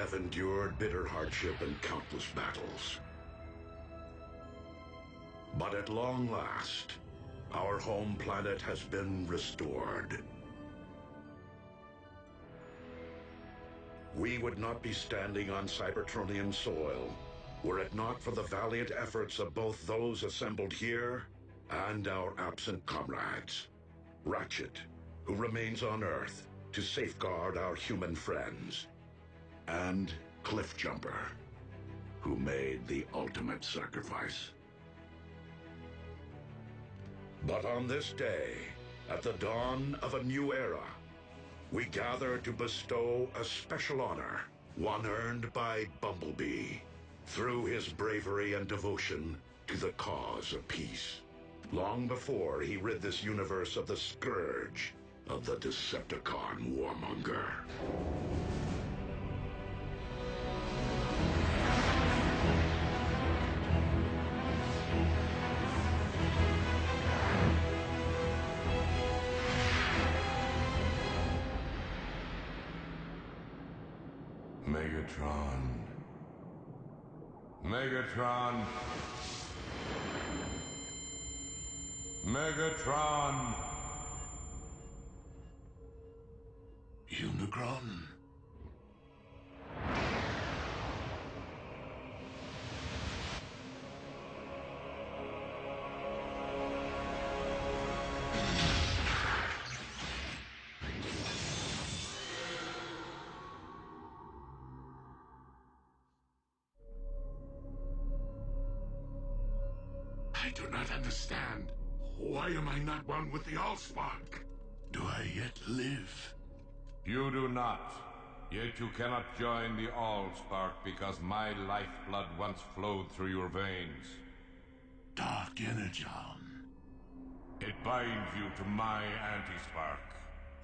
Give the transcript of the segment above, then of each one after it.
have endured bitter hardship and countless battles. But at long last, our home planet has been restored. We would not be standing on Cybertronian soil were it not for the valiant efforts of both those assembled here and our absent comrades. Ratchet, who remains on Earth to safeguard our human friends, and Cliffjumper, who made the ultimate sacrifice. But on this day, at the dawn of a new era, we gather to bestow a special honor, one earned by Bumblebee, through his bravery and devotion to the cause of peace, long before he rid this universe of the scourge of the Decepticon warmonger. Megatron. Megatron. Megatron. Unicron. I do not understand. Why am I not one with the Allspark? Do I yet live? You do not. Yet you cannot join the Allspark because my lifeblood once flowed through your veins. Dark Energon. It binds you to my anti-spark.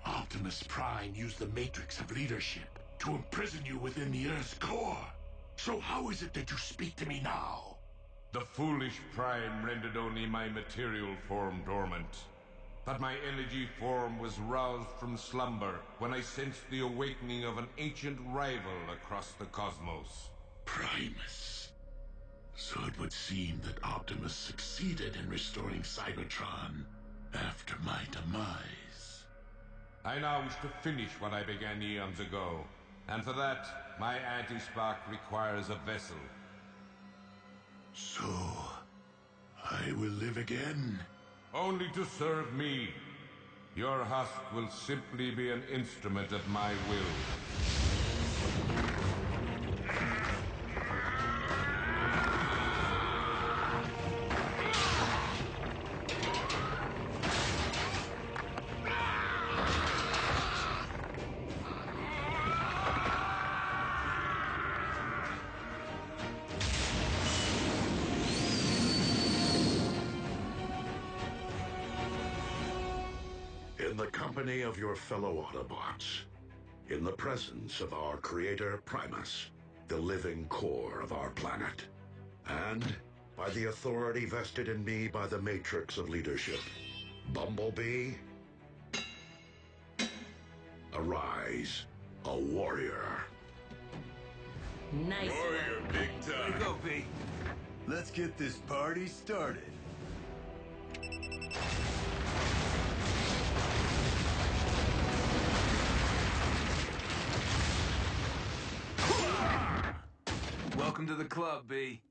Optimus Prime used the Matrix of leadership to imprison you within the Earth's core. So how is it that you speak to me now? The foolish Prime rendered only my material form dormant. But my energy form was roused from slumber when I sensed the awakening of an ancient rival across the cosmos. Primus. So it would seem that Optimus succeeded in restoring Cybertron after my demise. I now wish to finish what I began eons ago, and for that, my anti-spark requires a vessel. So, I will live again? Only to serve me. Your husk will simply be an instrument of my will. In the company of your fellow Autobots, in the presence of our creator Primus, the living core of our planet, and by the authority vested in me by the Matrix of Leadership, Bumblebee, arise, a warrior. Nice. Warrior, big time. Go, B. Let's get this party started. Welcome to the club, B.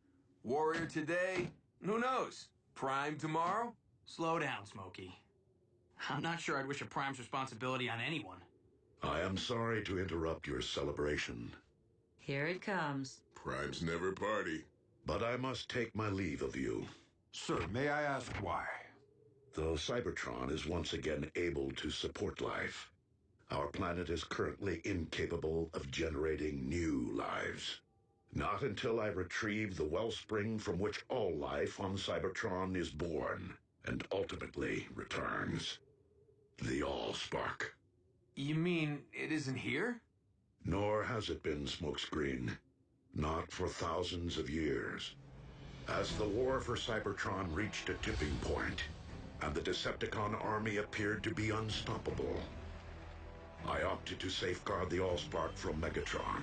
Warrior today? Who knows? Prime tomorrow? Slow down, Smokey. I'm not sure I'd wish a Prime's responsibility on anyone. I am sorry to interrupt your celebration, Here it comes. Primes never party. but I must take my leave of you. Sir, may I ask why? Though Cybertron is once again able to support life, our planet is currently incapable of generating new lives. Not until I retrieve the wellspring from which all life on Cybertron is born and ultimately returns. The Allspark. You mean it isn't here? Nor has it been, Smokescreen. Not for thousands of years. As the war for Cybertron reached a tipping point, and the Decepticon army appeared to be unstoppable, I opted to safeguard the Allspark from Megatron.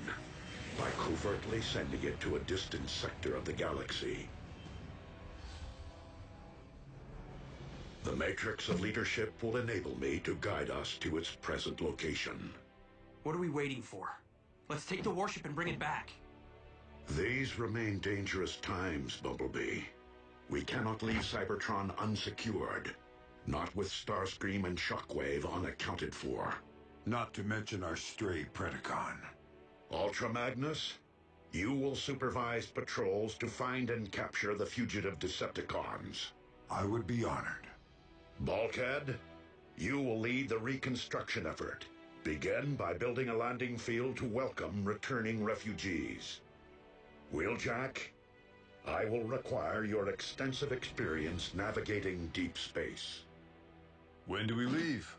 by covertly sending it to a distant sector of the galaxy. The matrix of leadership will enable me to guide us to its present location. What are we waiting for? Let's take the warship and bring it back. These remain dangerous times, Bumblebee. We cannot leave Cybertron unsecured. Not with Starscream and Shockwave unaccounted for. Not to mention our stray Predacon. Ultra Magnus, you will supervise patrols to find and capture the fugitive Decepticons. I would be honored. Bulkhead, you will lead the reconstruction effort. Begin by building a landing field to welcome returning refugees. Wheeljack, I will require your extensive experience navigating deep space. When do we leave?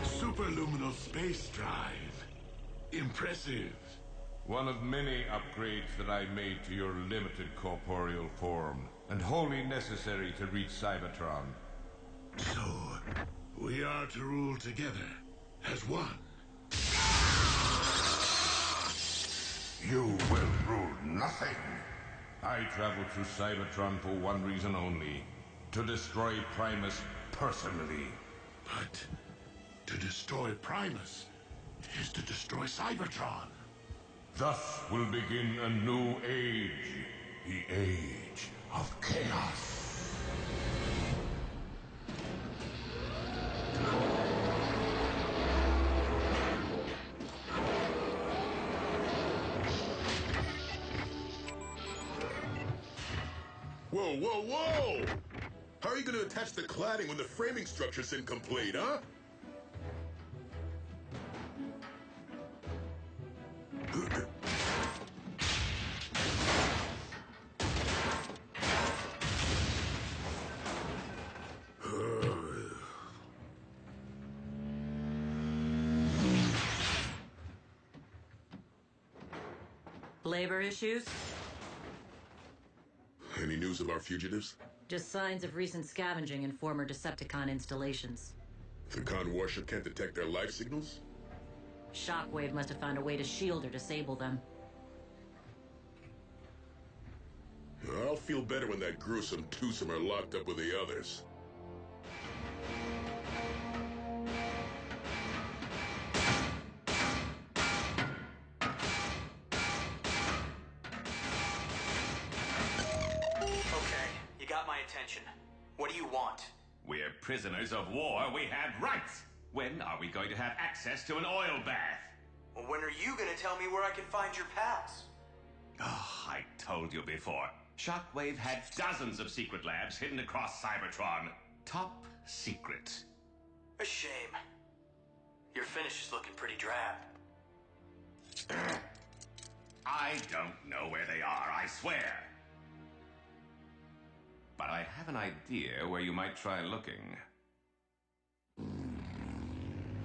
Superluminal space drive. Impressive. One of many upgrades that I made to your limited corporeal form, and wholly necessary to reach Cybertron. So, we are to rule together as one. You will rule nothing. I travel through Cybertron for one reason only: to destroy Primus personally. But to destroy Primus is to destroy Cybertron. Thus will begin a new age. The age of chaos. Whoa, whoa, whoa! How are you going to attach the cladding when the framing structure's incomplete, huh? Labor issues? Any news of our fugitives? Just signs of recent scavenging in former Decepticon installations. The Con warship can't detect their life signals? Shockwave must have found a way to shield or disable them. I'll feel better when that gruesome twosome are locked up with the others. Okay, you got my attention. What do you want? We're prisoners of war. We have rights. When are we going to have access to an oil bath? Well, when are you gonna tell me where I can find your pals? Oh, I told you before. Shockwave had dozens of secret labs hidden across Cybertron. Top secret. A shame. Your finish is looking pretty drab. I don't know where they are, I swear. But I have an idea where you might try looking.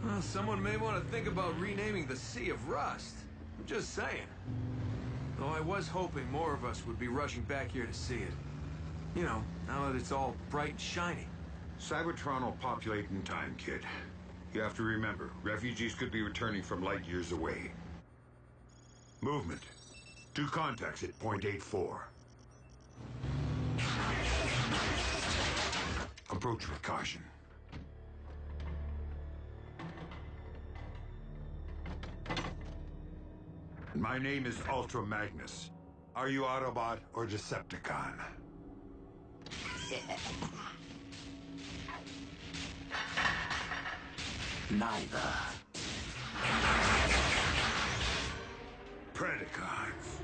Well, someone may want to think about renaming the Sea of Rust. I'm just saying. Though I was hoping more of us would be rushing back here to see it. You know, now that it's all bright and shiny. Cybertron will populate in time, kid. You have to remember, refugees could be returning from light years away. Movement. 2 contacts at point 84. Approach with caution. My name is Ultra Magnus. Are you Autobot or Decepticon? Neither. Predacons.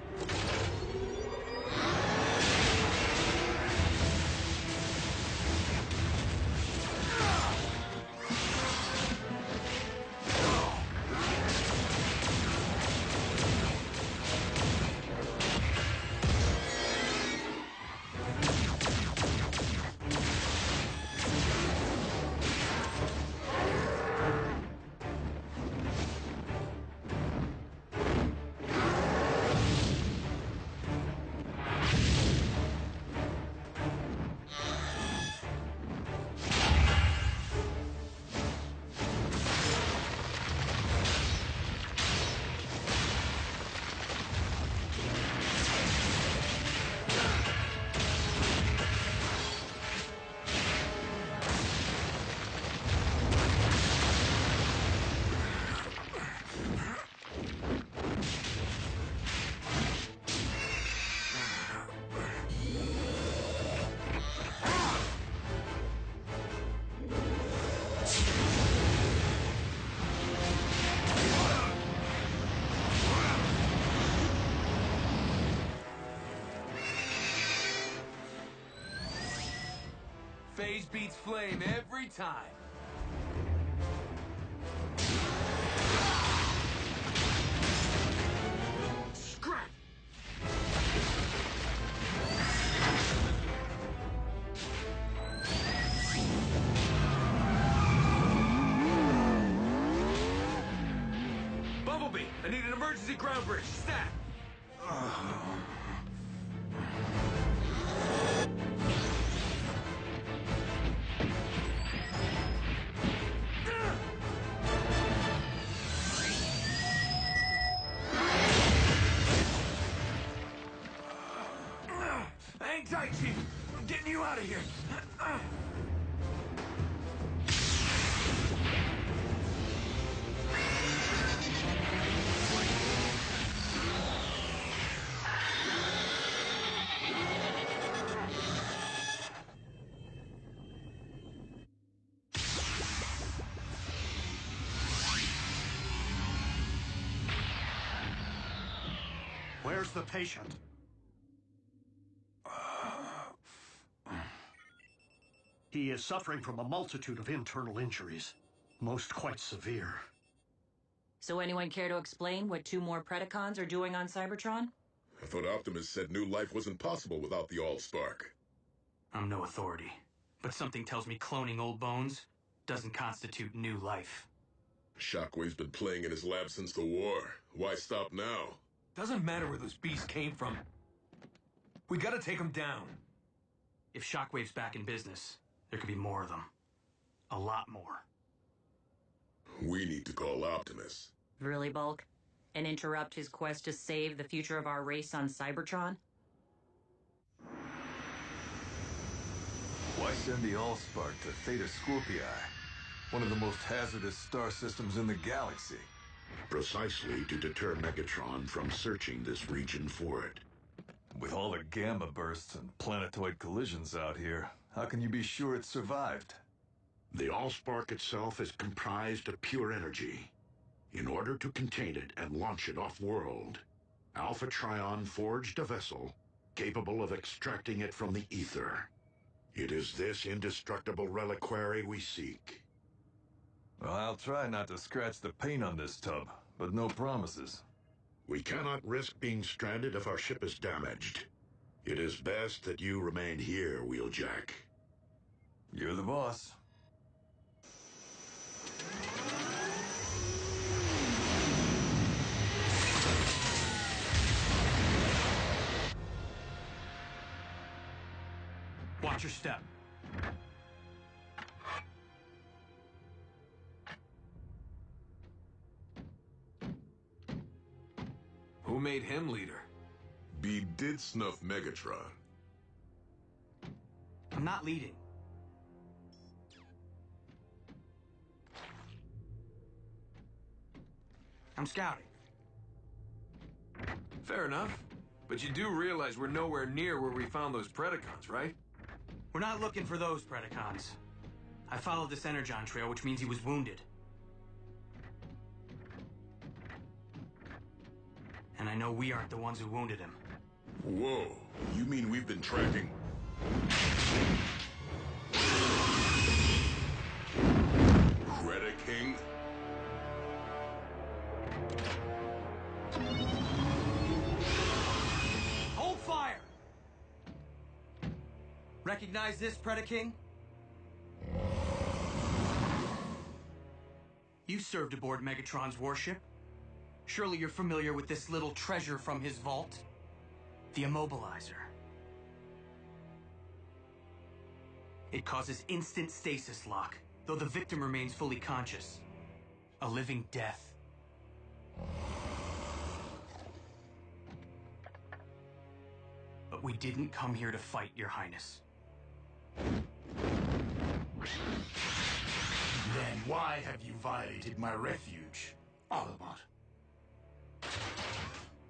Phase beats flame every time. Scrap! Bumblebee, I need an emergency ground bridge. Stat! Hang tight, Chief. I'm getting you out of here. Where's the patient? He is suffering from a multitude of internal injuries, most quite severe. So anyone care to explain what 2 more Predacons are doing on Cybertron? I thought Optimus said new life wasn't possible without the Allspark. I'm no authority, but something tells me cloning old bones doesn't constitute new life. Shockwave's been playing in his lab since the war. Why stop now? Doesn't matter where those beasts came from. We gotta take them down. If Shockwave's back in business, there could be more of them. A lot more. We need to call Optimus. Really, Bulk? And interrupt his quest to save the future of our race on Cybertron? Why send the Allspark to Theta Scorpii, one of the most hazardous star systems in the galaxy? Precisely to deter Megatron from searching this region for it. With all the gamma bursts and planetoid collisions out here, how can you be sure it survived? The Allspark itself is comprised of pure energy. In order to contain it and launch it off-world, Alpha Trion forged a vessel capable of extracting it from the ether. It is this indestructible reliquary we seek. Well, I'll try not to scratch the paint on this tub, but no promises. We cannot risk being stranded if our ship is damaged. It is best that you remain here, Wheeljack. You're the boss. Watch your step. Who made him leader? B did snuff Megatron. I'm not leading. I'm scouting. Fair enough. But you do realize we're nowhere near where we found those Predacons, right? We're not looking for those Predacons. I followed this Energon trail, which means he was wounded. And I know we aren't the ones who wounded him. Whoa, you mean we've been tracking... Predaking? Hold fire! Recognize this, Predaking? You served aboard Megatron's warship. Surely you're familiar with this little treasure from his vault? The Immobilizer. It causes instant stasis lock, though the victim remains fully conscious. A living death. But we didn't come here to fight, Your Highness. Then why have you violated my refuge, Autobot?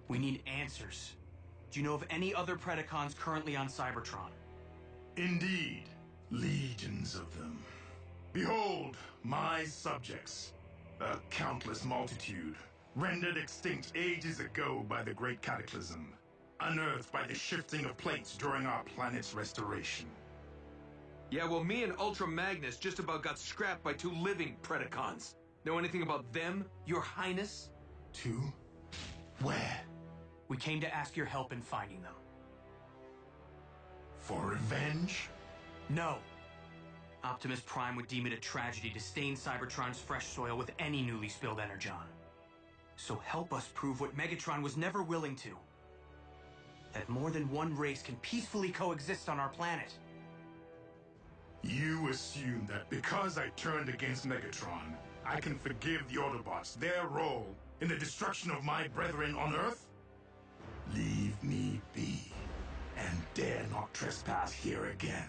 We need answers. Do you know of any other Predacons currently on Cybertron? Indeed, legions of them. Behold, my subjects, a countless multitude, rendered extinct ages ago by the Great Cataclysm, unearthed by the shifting of plates during our planet's restoration. Yeah, well, me and Ultra Magnus just about got scrapped by 2 living Predacons. Know anything about them, Your Highness? 2? Where? We came to ask your help in finding them. For revenge? No. Optimus Prime would deem it a tragedy to stain Cybertron's fresh soil with any newly spilled energon. So help us prove what Megatron was never willing to. That more than one race can peacefully coexist on our planet. You assume that because I turned against Megatron, I can forgive the Autobots their role in the destruction of my brethren on Earth? Leave me be, and dare not trespass here again.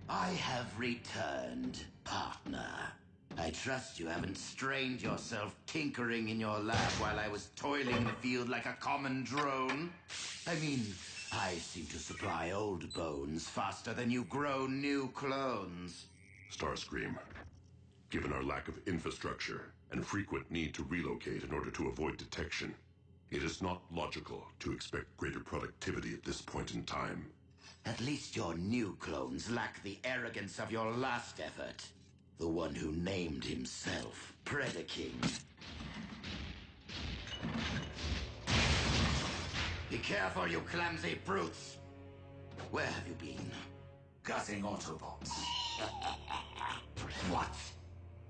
I have returned, partner. I trust you haven't strained yourself tinkering in your lab while I was toiling the field like a common drone. I mean, I seem to supply old bones faster than you grow new clones. Starscream, given our lack of infrastructure and frequent need to relocate in order to avoid detection, it is not logical to expect greater productivity at this point in time. At least your new clones lack the arrogance of your last effort. The one who named himself Predacons. Be careful, you clumsy brutes! Where have you been? Gutting Autobots. What?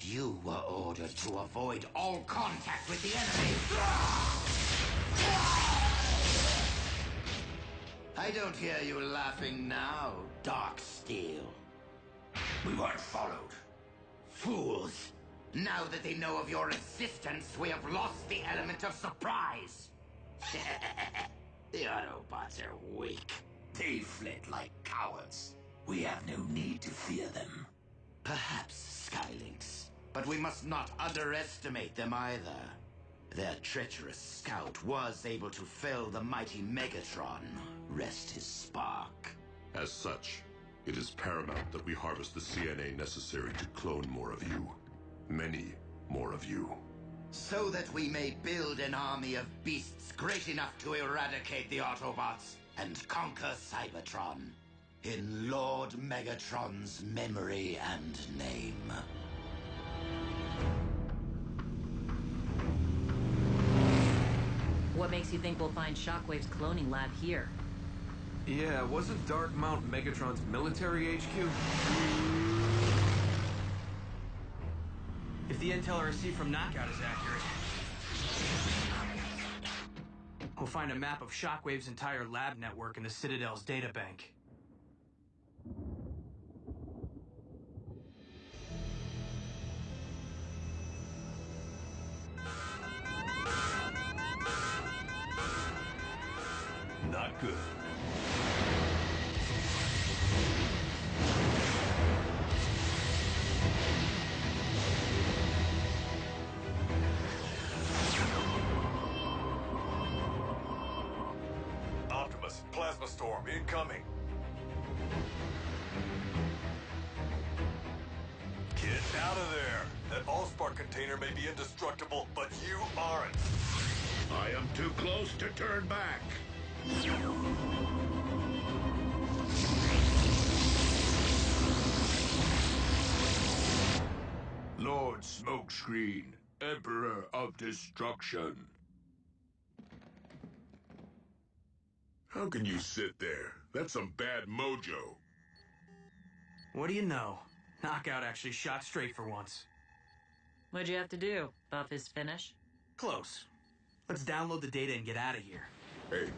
You were ordered to avoid all contact with the enemy! I don't hear you laughing now, Darksteel. We weren't followed. Fools! Now that they know of your existence, we have lost the element of surprise! The Autobots are weak. They fled like cowards. We have no need to fear them. Perhaps Skylinks, but we must not underestimate them either. Their treacherous scout was able to fell the mighty Megatron. Rest his spark. As such, it is paramount that we harvest the CNA necessary to clone more of you. Many more of you. So that we may build an army of beasts great enough to eradicate the Autobots and conquer Cybertron. In Lord Megatron's memory and name. What makes you think we'll find Shockwave's cloning lab here? Yeah, wasn't Dark Mount Megatron's military HQ? If the intel I received from Knockout is accurate, we'll find a map of Shockwave's entire lab network in the Citadel's databank. Not good. Optimus, plasma storm incoming. Get out of there. That Allspark container may be indestructible, but you aren't. I am too close to turn back. Lord Smokescreen, Emperor of Destruction. How can you sit there? That's some bad mojo. What do you know? Knockout actually shot straight for once. What'd you have to do? Buff his finish? Close. Let's download the data and get out of here. Hey,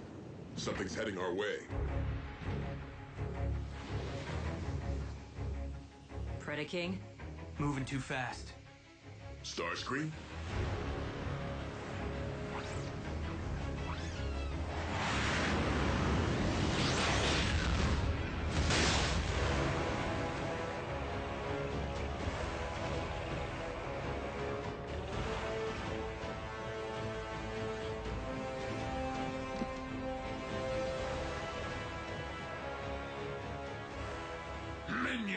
something's heading our way. Predaking? Moving too fast. Starscream?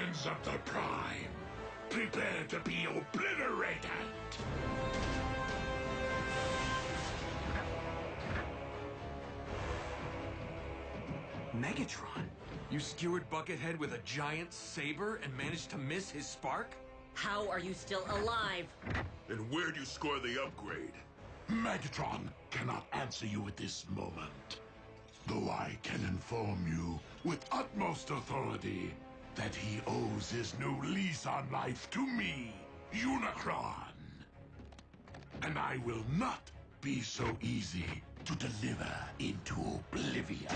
Minions of the Prime, prepare to be obliterated! Megatron? You skewered Buckethead with a giant saber and managed to miss his spark? How are you still alive? And where'd you score the upgrade? Megatron cannot answer you at this moment. Though I can inform you with utmost authority that he owes his new lease on life to me, Unicron. And I will not be so easy to deliver into oblivion.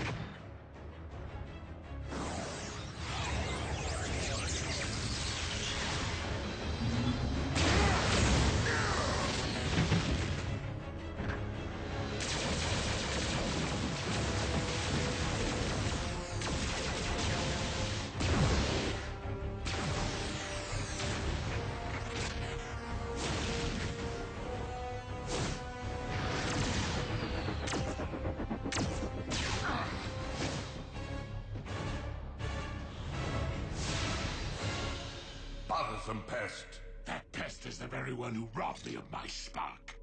Bothersome pest. That pest is the very one who robbed me of my spark.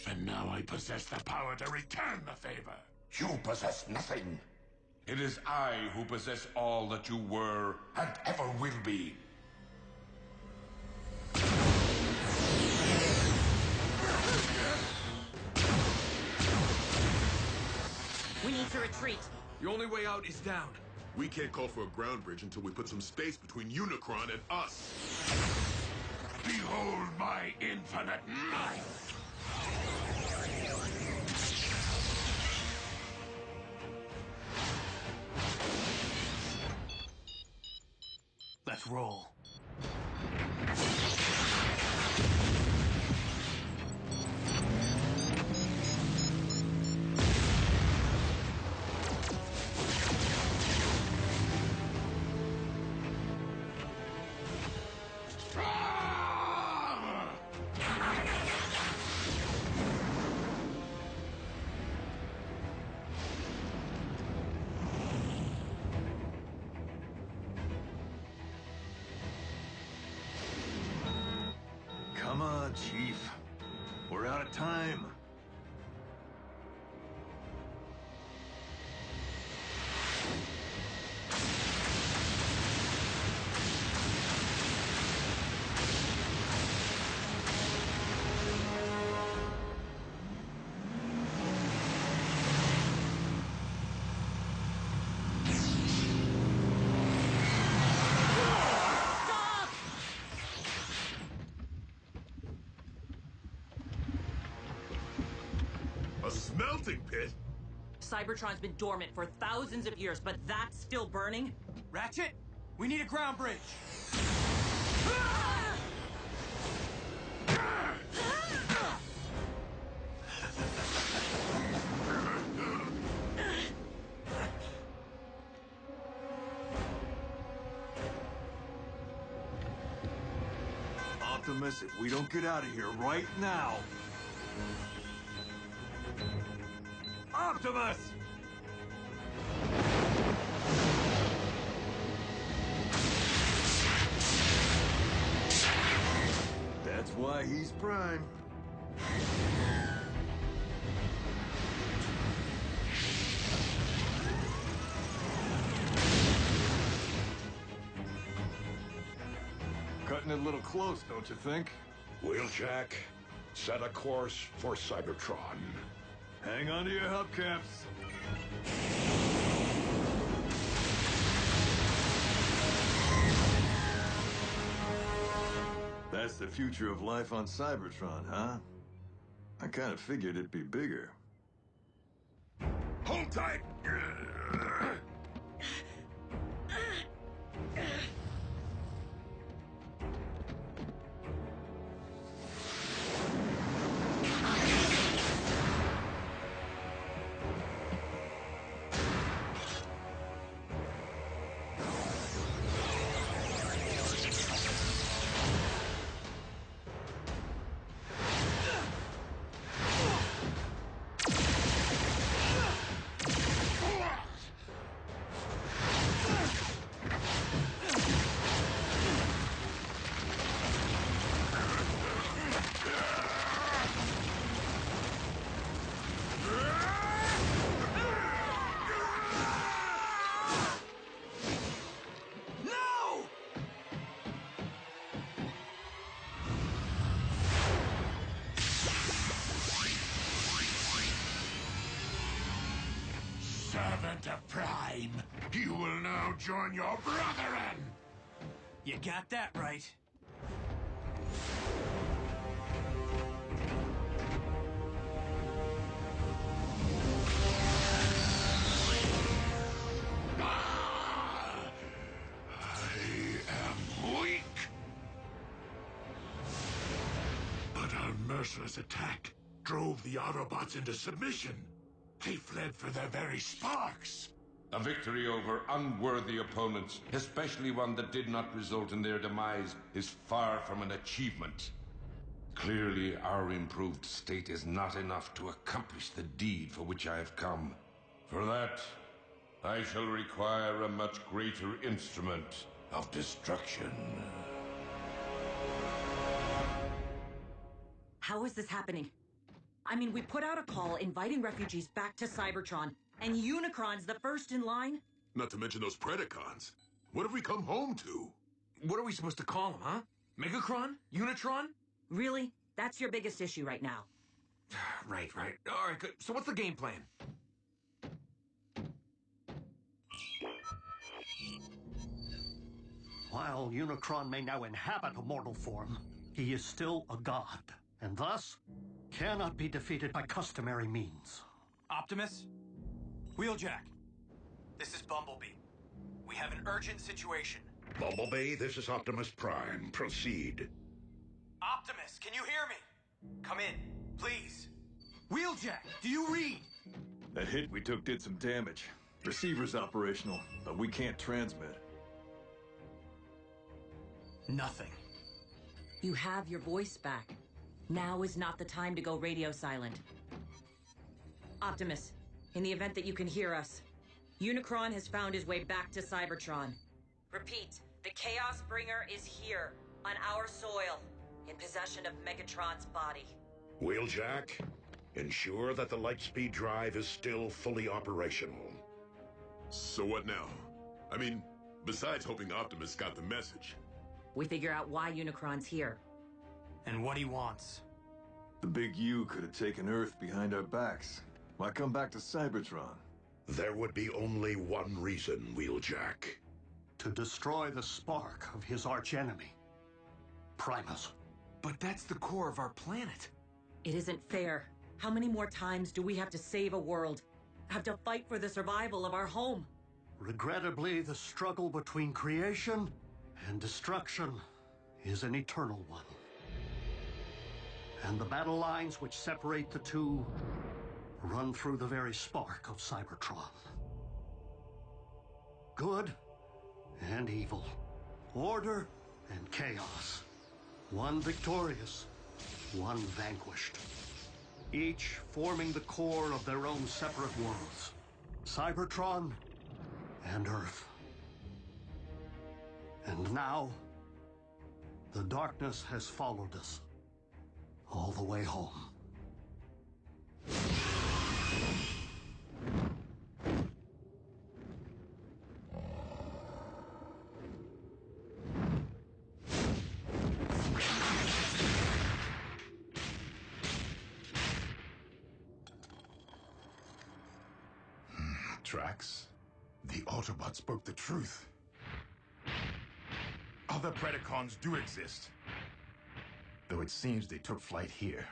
And now I possess the power to return the favor. You possess nothing. It is I who possess all that you were and ever will be. We need to retreat. The only way out is down. We can't call for a ground bridge until we put some space between Unicron and us. Behold my infinite might! Let's roll. Come on, Chief. We're out of time. A smelting pit? Cybertron's been dormant for thousands of years, but that's still burning? Ratchet, we need a ground bridge. Optimus, if we don't get out of here right now... Optimus! That's why he's Prime. Cutting it a little close, don't you think? Wheeljack, set a course for Cybertron. Hang on to your hubcaps. That's the future of life on Cybertron, huh? I kind of figured it'd be bigger. Hold tight! Delta Prime. You will now join your brethren. You got that right. But our merciless attack drove the Autobots into submission. They fled for their very sparks. A victory over unworthy opponents, especially one that did not result in their demise, is far from an achievement. Clearly, our improved state is not enough to accomplish the deed for which I have come. For that, I shall require a much greater instrument of destruction. How is this happening? I mean, we put out a call inviting refugees back to Cybertron, and Unicron's the first in line? Not to mention those Predacons. What have we come home to? What are we supposed to call them, huh? Megacron? Unitron? Really? That's your biggest issue right now. Right. All right, good. So what's the game plan? While Unicron may now inhabit a mortal form, he is still a god, and thus cannot be defeated by customary means. Optimus? Wheeljack. This is Bumblebee. We have an urgent situation. Bumblebee, this is Optimus Prime. Proceed. Optimus, can you hear me? Come in, please. Wheeljack, do you read? That hit we took did some damage. Receiver's operational, but we can't transmit. Nothing. You have your voice back. Now is not the time to go radio silent. Optimus, in the event that you can hear us, Unicron has found his way back to Cybertron. Repeat, the Chaos Bringer is here, on our soil, in possession of Megatron's body. Wheeljack, ensure that the Lightspeed drive is still fully operational. So what now? I mean, besides hoping Optimus got the message. We figure out why Unicron's here. And what he wants. The big U could have taken Earth behind our backs. Why come back to Cybertron? There would be only one reason, Wheeljack. To destroy the spark of his archenemy, Primus. But that's the core of our planet. It isn't fair. How many more times do we have to save a world? Have to fight for the survival of our home? Regrettably, the struggle between creation and destruction is an eternal one. And the battle lines which separate the two run through the very spark of Cybertron. Good and evil, order and chaos. One victorious, one vanquished. Each forming the core of their own separate worlds. Cybertron and Earth. And now, the darkness has followed us all the way home. Drax, the Autobot spoke the truth. Other Predacons do exist, though it seems they took flight here.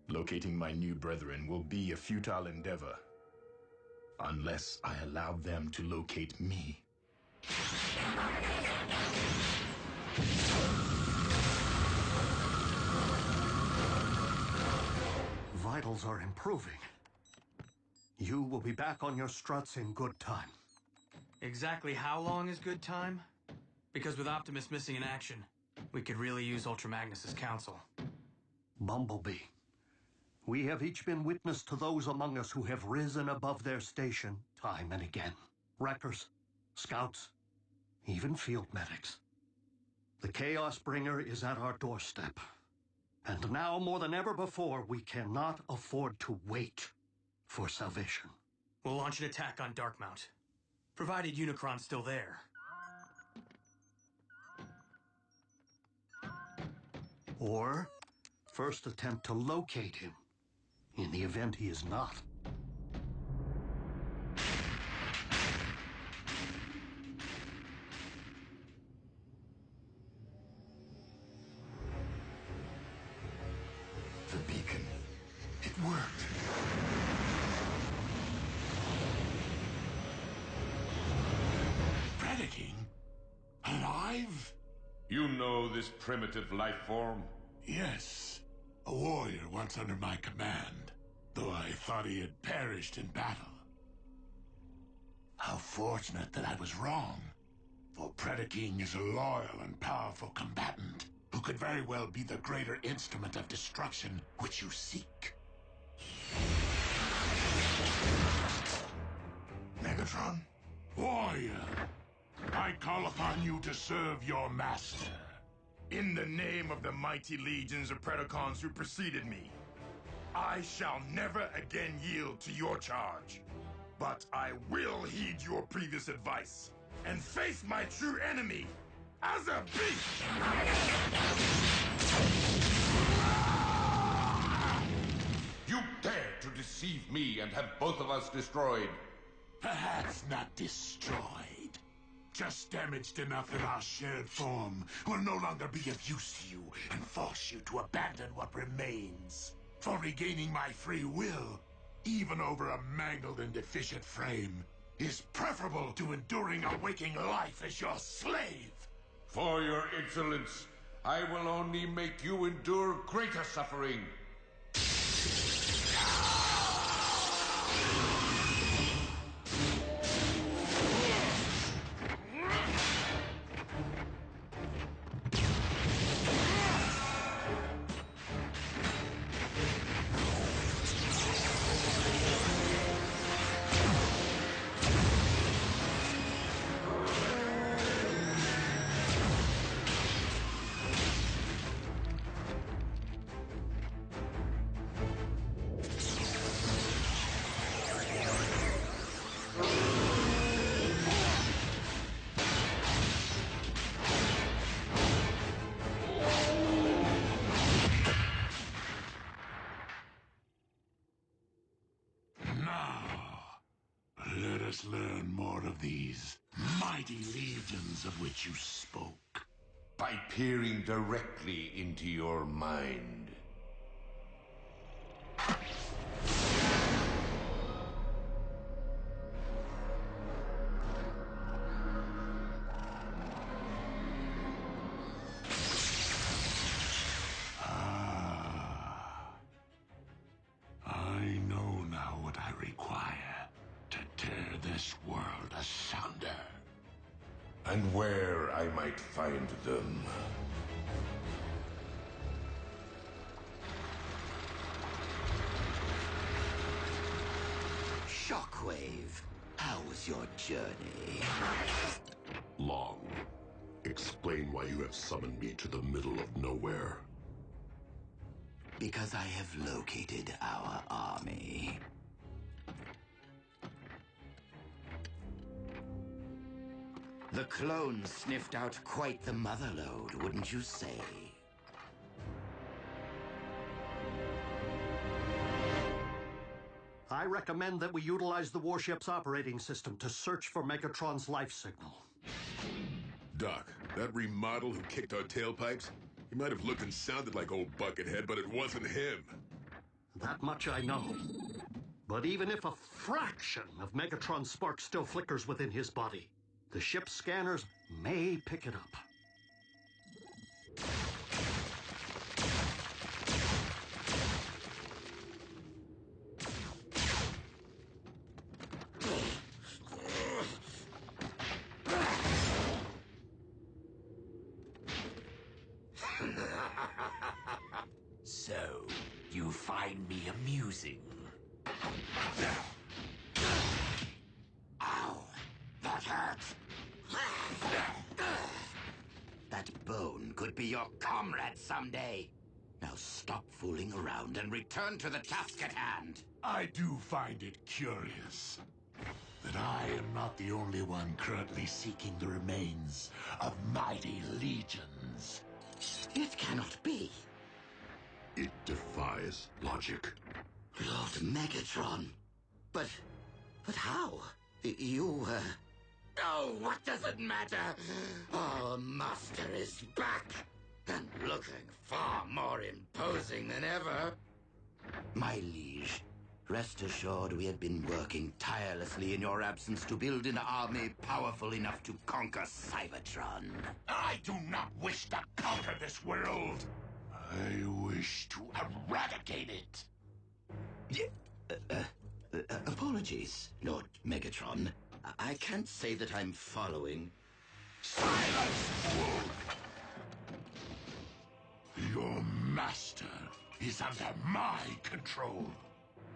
Locating my new brethren will be a futile endeavor, unless I allow them to locate me. Vitals are improving. You will be back on your struts in good time. Exactly how long is good time? Because with Optimus missing in action, we could really use Ultra Magnus's counsel. Bumblebee, we have each been witness to those among us who have risen above their station time and again. Wreckers, scouts, even field medics. The Chaos Bringer is at our doorstep. And now more than ever before, we cannot afford to wait for salvation. We'll launch an attack on Darkmount, provided Unicron's still there. Or first attempt to locate him, in the event he is not. worked. Predaking? Alive? You know this primitive life form? Yes. A warrior once under my command, though I thought he had perished in battle. How fortunate that I was wrong. For Predaking is a loyal and powerful combatant who could very well be the greater instrument of destruction which you seek. Megatron? Warrior, I call upon you to serve your master. In the name of the mighty legions of Predacons who preceded me, I shall never again yield to your charge. But I will heed your previous advice and face my true enemy as a beast! You dare to deceive me and have both of us destroyed. Perhaps not destroyed. Just damaged enough that our shared form will no longer be of use to you and force you to abandon what remains. For regaining my free will, even over a mangled and deficient frame, is preferable to enduring a waking life as your slave. For your insolence, I will only make you endure greater suffering. Let us learn more of these mighty legions of which you spoke. By peering directly into your mind. I know now what I require to tear this world asunder. And where I might find them. Shockwave, how was your journey? Long. Explain why you have summoned me to the middle of nowhere. Because I have located our army. The clones sniffed out quite the motherlode, wouldn't you say? I recommend that we utilize the warship's operating system to search for Megatron's life signal. Doc, that remodel who kicked our tailpipes, he might have looked and sounded like old Buckethead, but it wasn't him. That much I know. But even if a fraction of Megatron's spark still flickers within his body, the ship's scanners may pick it up. So, you find me amusing? Ow! That hurts! That bone could be your comrade someday. Now stop fooling around and return to the task at hand. I do find it curious that I am not the only one currently seeking the remains of mighty legions. It cannot be. It defies logic. Lord Megatron. But how? You, Oh, what does it matter? Our master is back, and looking far more imposing than ever. My liege, rest assured we have been working tirelessly in your absence to build an army powerful enough to conquer Cybertron. I do not wish to conquer this world. I wish to eradicate it. Apologies, Lord Megatron. I can't say that I'm following. Silence, fool! Your master is under my control.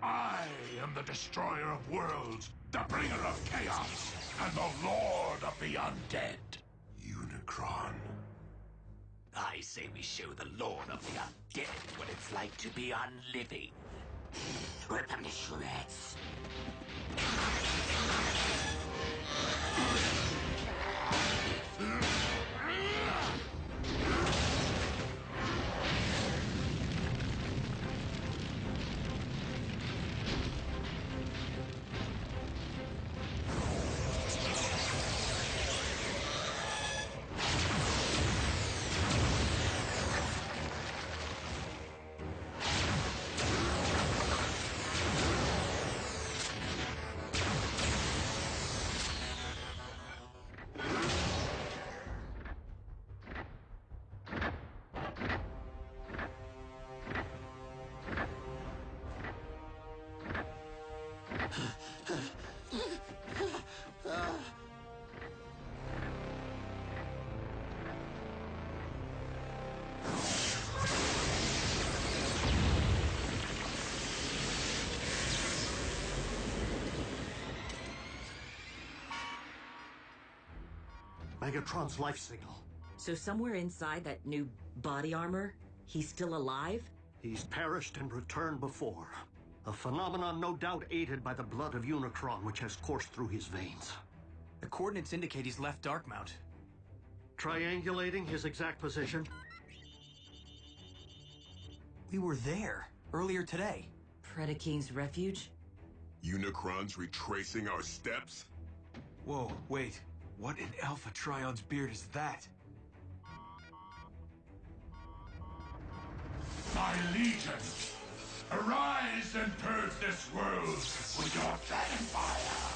I am the destroyer of worlds, the bringer of chaos, and the lord of the undead. Unicron. I say we show the lord of the undead what it's like to be unliving. Rip them to shreds. Megatron's life signal. So somewhere inside that new body armor, he's still alive? He's perished and returned before. A phenomenon no doubt aided by the blood of Unicron, which has coursed through his veins. The coordinates indicate he's left Darkmount. Triangulating his exact position. We were there earlier today. Predacon's refuge? Unicron's retracing our steps? Whoa, wait. What in Alpha Trion's beard is that? My legions, arise and purge this world with your dragon fire!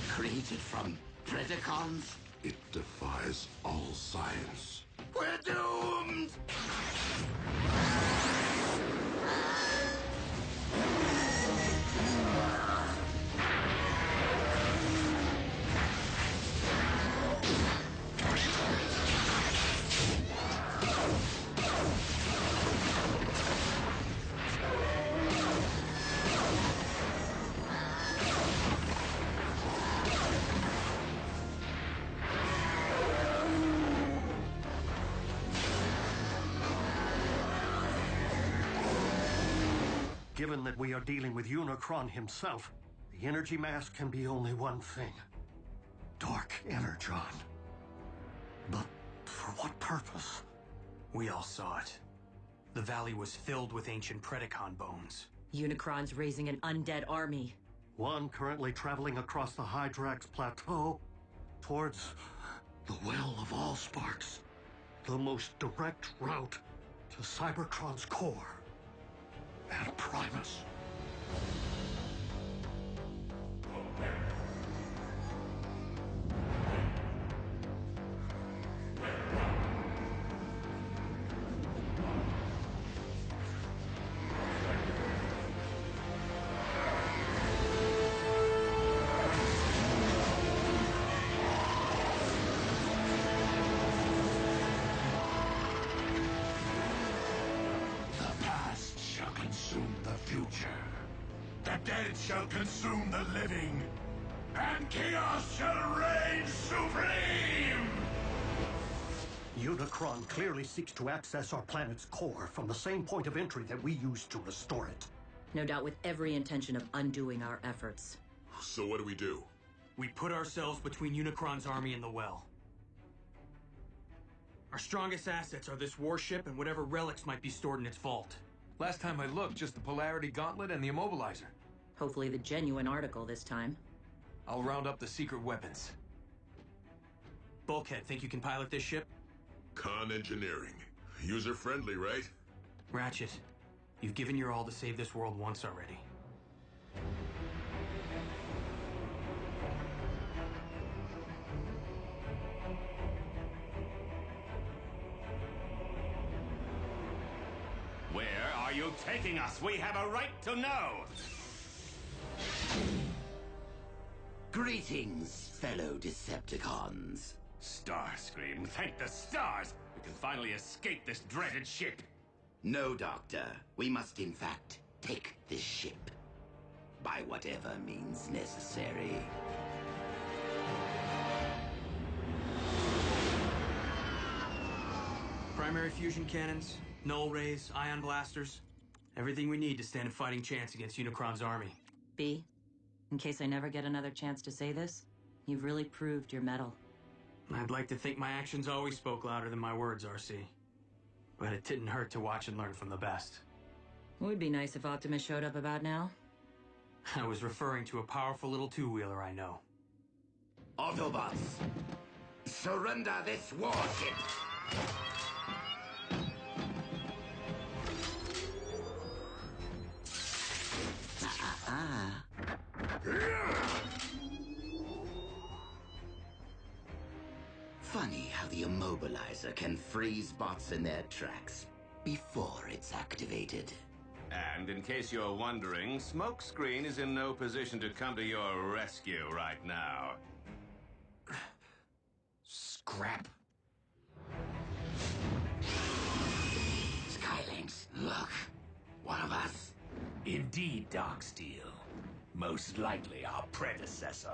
Created from Predacons? It defies all science. We're doomed! Given that we are dealing with Unicron himself, the energy mass can be only one thing. Dark Energon. But for what purpose? We all saw it. The valley was filled with ancient Predacon bones. Unicron's raising an undead army. One currently traveling across the Hydrax Plateau towards the Well of Allsparks, the most direct route to Cybertron's core and Primus. Shall consume the living, and chaos shall reign supreme! Unicron clearly seeks to access our planet's core from the same point of entry that we used to restore it. No doubt with every intention of undoing our efforts. So what do we do? We put ourselves between Unicron's army and the well. Our strongest assets are this warship and whatever relics might be stored in its vault. Last time I looked, just the Polarity Gauntlet and the Immobilizer. Hopefully the genuine article this time. I'll round up the secret weapons. Bulkhead, think you can pilot this ship? Con engineering. User-friendly, right? Ratchet, you've given your all to save this world once already. Where are you taking us? We have a right to know! Greetings, fellow Decepticons. Starscream, thank the stars! We can finally escape this dreaded ship! No, Doctor. We must, in fact, take this ship. By whatever means necessary. Primary fusion cannons, null rays, ion blasters. Everything we need to stand a fighting chance against Unicron's army. B, in case I never get another chance to say this, you've really proved your mettle. I'd like to think my actions always spoke louder than my words, RC. But it didn't hurt to watch and learn from the best. It would be nice if Optimus showed up about now. I was referring to a powerful little two-wheeler I know. Autobots, surrender this warship! Funny how the Immobilizer can freeze bots in their tracks before it's activated. And in case you're wondering, Smokescreen is in no position to come to your rescue right now. Scrap. Skylinks, look. One of us. Indeed, Darksteel. Most likely our predecessor.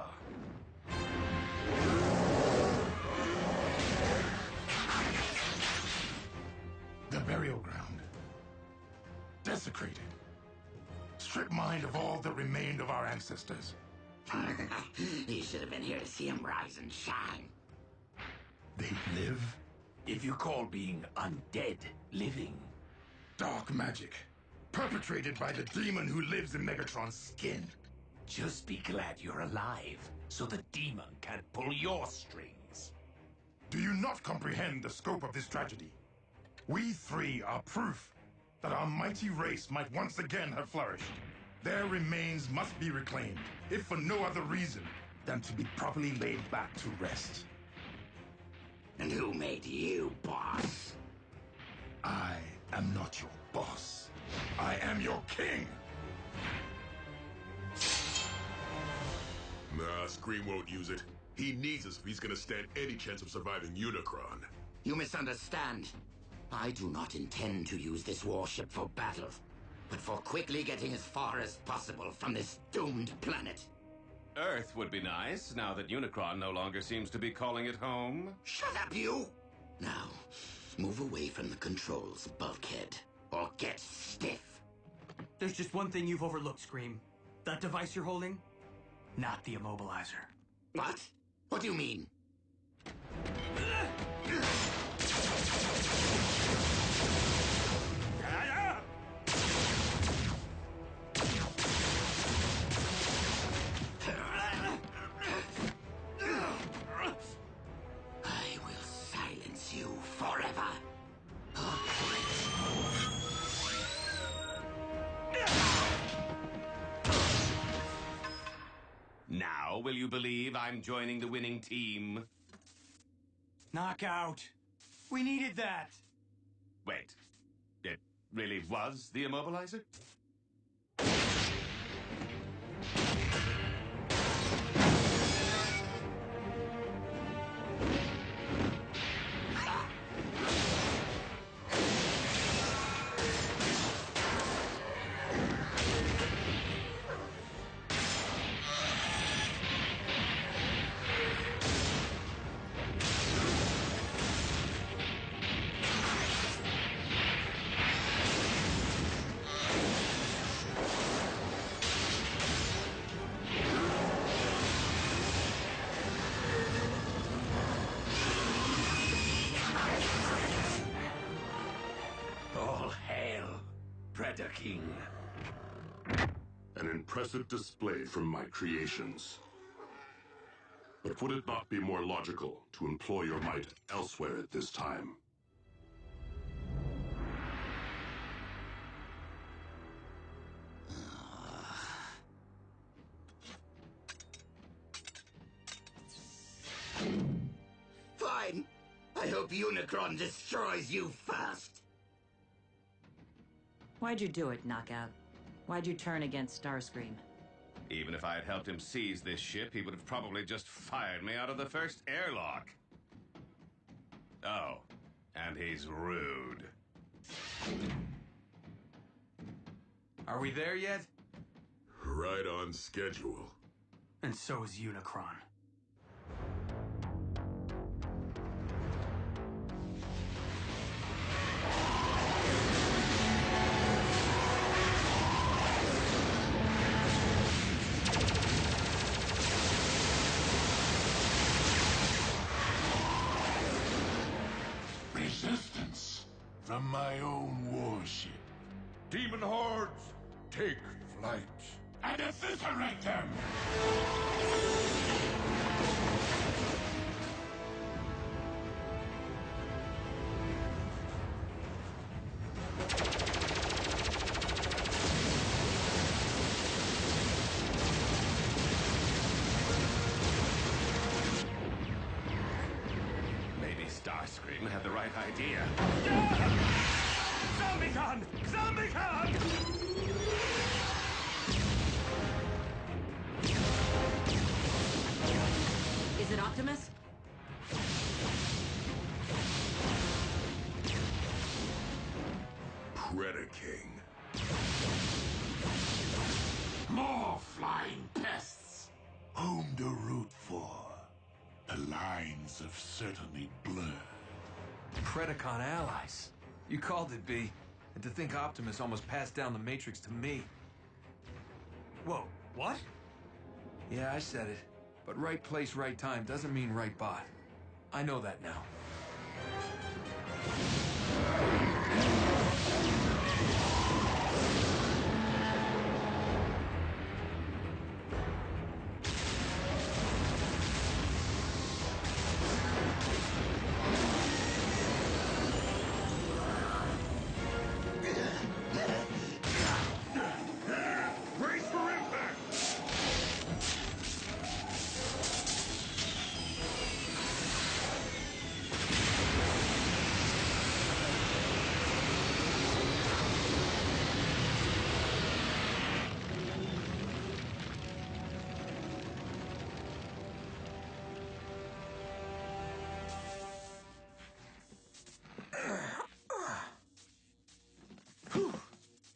The burial ground. Desecrated. Stripped mined of all that remained of our ancestors. You should have been here to see him rise and shine. They live? If you call being undead living. Dark magic. Perpetrated by the demon who lives in Megatron's skin. Just be glad you're alive, so the demon can't pull your strings. Do you not comprehend the scope of this tragedy? We three are proof that our mighty race might once again have flourished. Their remains must be reclaimed, if for no other reason than to be properly laid back to rest. And who made you boss? I am not your boss. I am your king! Nah, Scream won't use it. He needs us if he's gonna stand any chance of surviving Unicron. You misunderstand. I do not intend to use this warship for battle, but for quickly getting as far as possible from this doomed planet. Earth would be nice, now that Unicron no longer seems to be calling it home. Shut up, you! Now, move away from the controls, Bulkhead, or get stiff. There's just one thing you've overlooked, Scream. That device you're holding? Not the Immobilizer. What? What do you mean? I will silence you forever. Now, will you believe I'm joining the winning team? Knockout! We needed that! Wait, it really was the Immobilizer? Predaking. An impressive display from my creations. But would it not be more logical to employ your might elsewhere at this time? Fine. I hope Unicron destroys you first. Why'd you do it, Knockout? Why'd you turn against Starscream? Even if I had helped him seize this ship, he would have probably just fired me out of the first airlock. Oh, and he's rude. Are we there yet? Right on schedule. And so is Unicron. Resistance from my own warship. Demon hordes, take flight. And eviscerate them! Maybe Starscream had the right idea. ZombieCon! ZombieCon! Is it Optimus? Predaking. More flying pests! Whom to root for? The lines have certainly blurred. Predacon allies. You called it, B. And to think Optimus almost passed down the Matrix to me. Whoa, what? Yeah, I said it. But right place, right time doesn't mean right bot. I know that now. Brace for impact!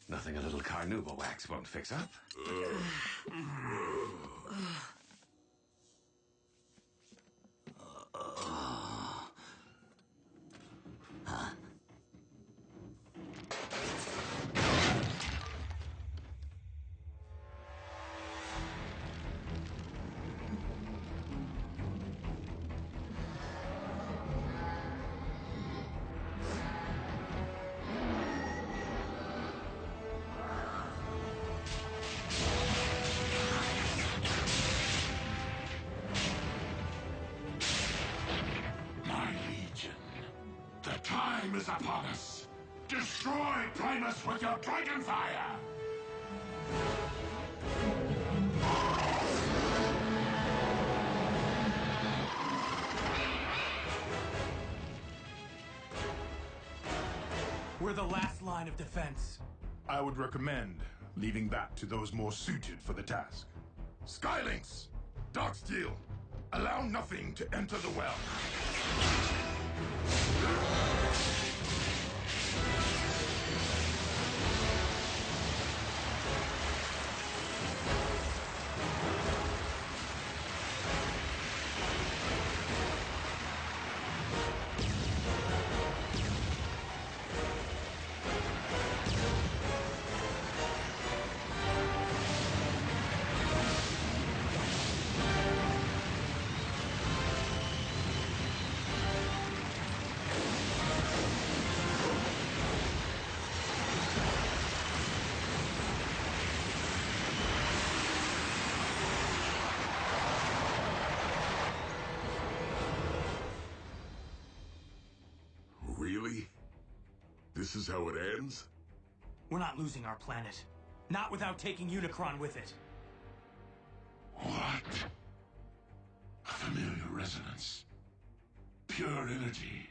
Nothing a little carnauba wax won't fix up. My legion, the time is upon us. Destroy Primus with your dragon fire! We're the last line of defense. I would recommend leaving that to those more suited for the task. Skylinks! Darksteel! Allow nothing to enter the well. This is how it ends? We're not losing our planet. Not without taking Unicron with it. What? A familiar resonance. Pure energy.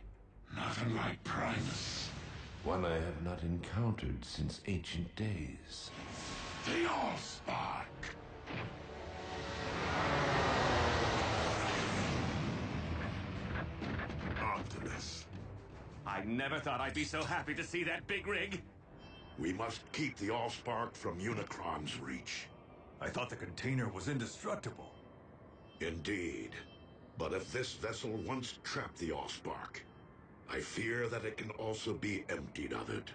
Not unlike Primus. One I have not encountered since ancient days. The Allspark. Optimus. I never thought I'd be so happy to see that big rig. We must keep the Allspark from Unicron's reach. I thought the container was indestructible. Indeed. But if this vessel once trapped the Allspark, I fear that it can also be emptied of it.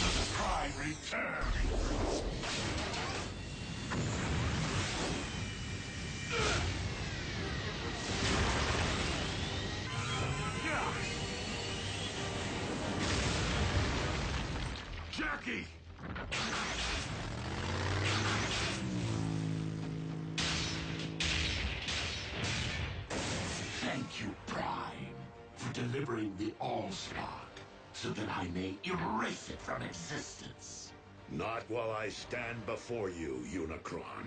The Prime returns! Jackie! Thank you, Prime, for delivering the Allspark, so that I may erase it from existence. Not while I stand before you, Unicron.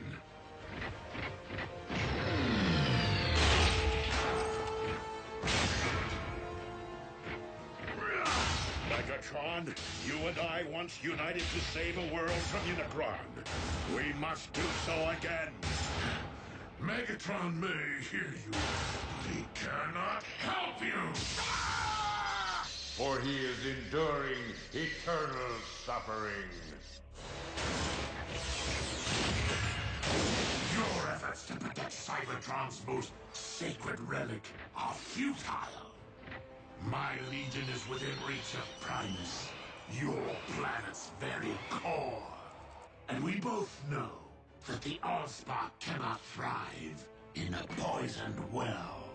Megatron, you and I once united to save a world from Unicron. We must do so again. Megatron may hear you, but he cannot help you! For he is enduring eternal suffering. Your efforts to protect Cybertron's most sacred relic are futile. My legion is within reach of Primus, your planet's very core. And we both know that the Allspark cannot thrive in a poisoned well.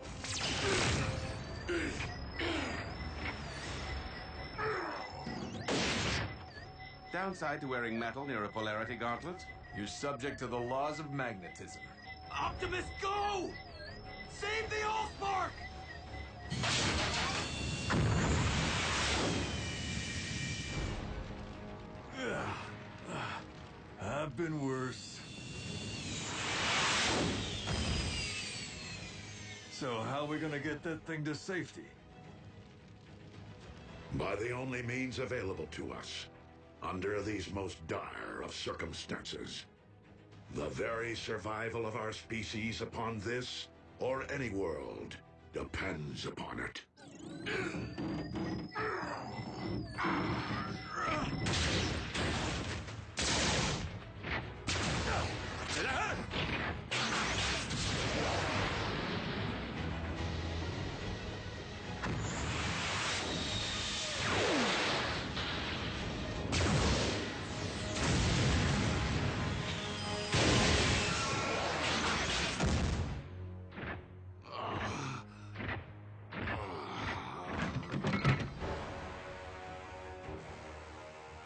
Downside to wearing metal near a polarity gauntlet? You're subject to the laws of magnetism. Optimus, go! Save the Allspark! I've been worse. So how are we gonna get that thing to safety? By the only means available to us, under these most dire of circumstances. The very survival of our species upon this, or any world, depends upon it.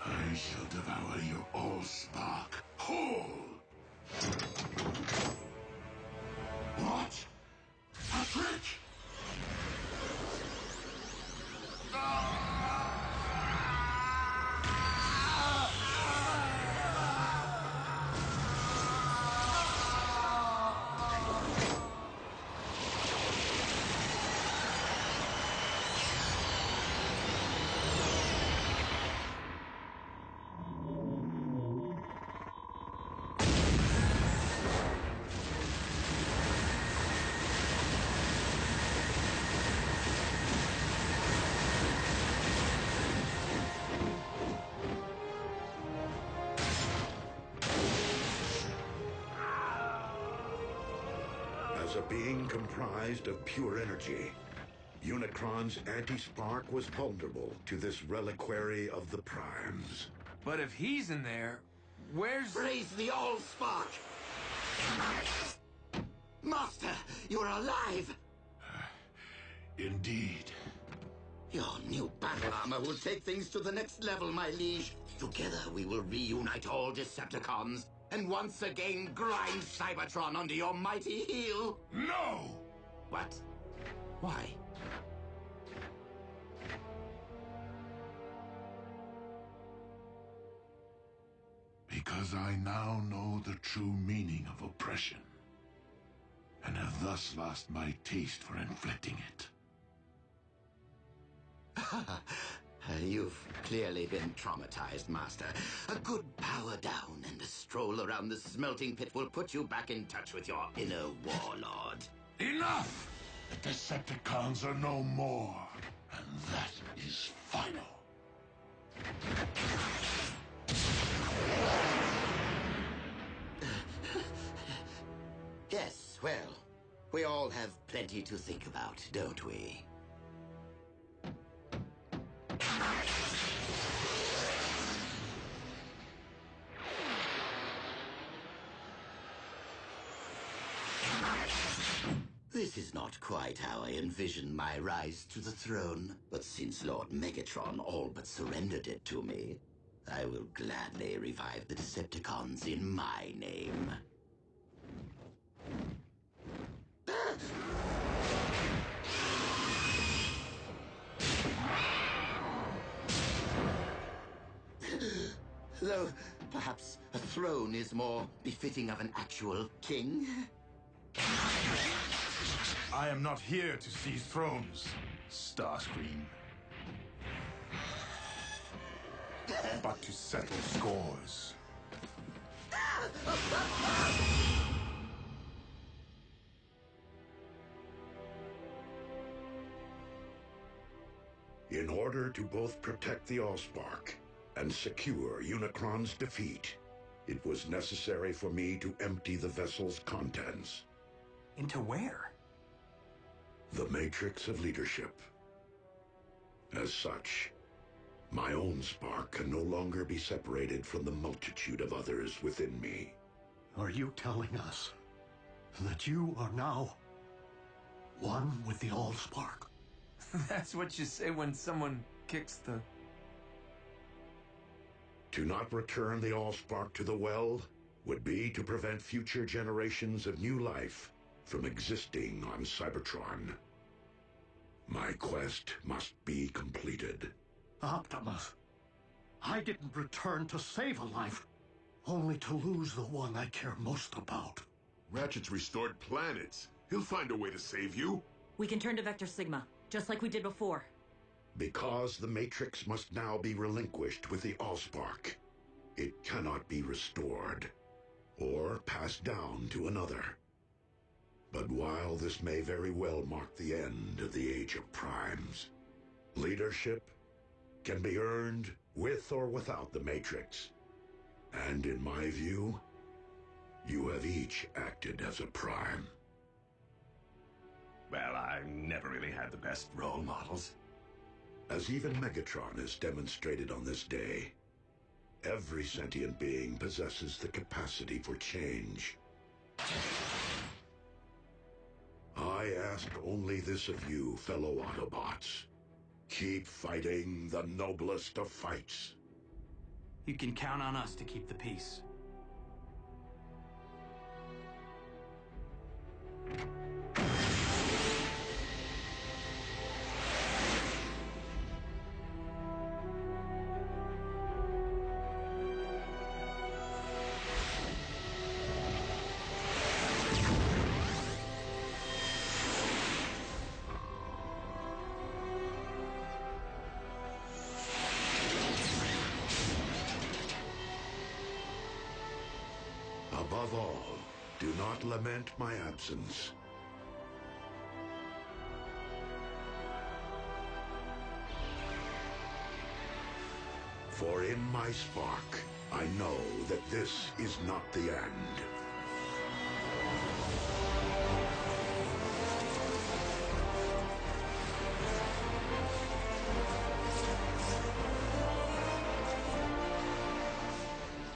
I shall devour your Allspark whole! What? A trick? As a being comprised of pure energy, Unicron's anti-spark was vulnerable to this reliquary of the Primes. But if he's in there, where's... Raise the Allspark! Master, you're alive! Indeed. Your new battle armor will take things to the next level, my liege. Together we will reunite all Decepticons and once again grind Cybertron under your mighty heel. No! What? Why? Because I now know the true meaning of oppression, and have thus lost my taste for inflicting it. You've clearly been traumatized, Master. A good power down and a stroll around the smelting pit will put you back in touch with your inner warlord. Enough! The Decepticons are no more, and that is final. Yes, well, we all have plenty to think about, don't we? This is not quite how I envisioned my rise to the throne, but since Lord Megatron all but surrendered it to me, I will gladly revive the Decepticons in my name. Though, perhaps a throne is more befitting of an actual king. I am not here to seize thrones, Starscream. But to settle scores. In order to both protect the Allspark and secure Unicron's defeat, it was necessary for me to empty the vessel's contents. Into where? The Matrix of Leadership. As such, my own spark can no longer be separated from the multitude of others within me. Are you telling us that you are now one with the Allspark? That's what you say when someone kicks the... To not return the Allspark to the well would be to prevent future generations of new life from existing on Cybertron. My quest must be completed. Optimus, I didn't return to save a life, only to lose the one I care most about. Ratchet's restored planets. He'll find a way to save you. We can turn to Vector Sigma, just like we did before. Because the Matrix must now be relinquished with the Allspark, it cannot be restored or passed down to another. But while this may very well mark the end of the Age of Primes, leadership can be earned with or without the Matrix. And in my view, you have each acted as a Prime. Well, I never really had the best role models. As even Megatron has demonstrated on this day, every sentient being possesses the capacity for change. I ask only this of you, fellow Autobots. Keep fighting the noblest of fights. You can count on us to keep the peace. Above all, do not lament my absence. For in my spark, I know that this is not the end.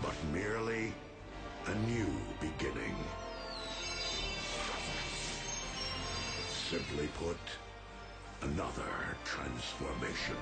But merely a new beginning. Simply put, another transformation.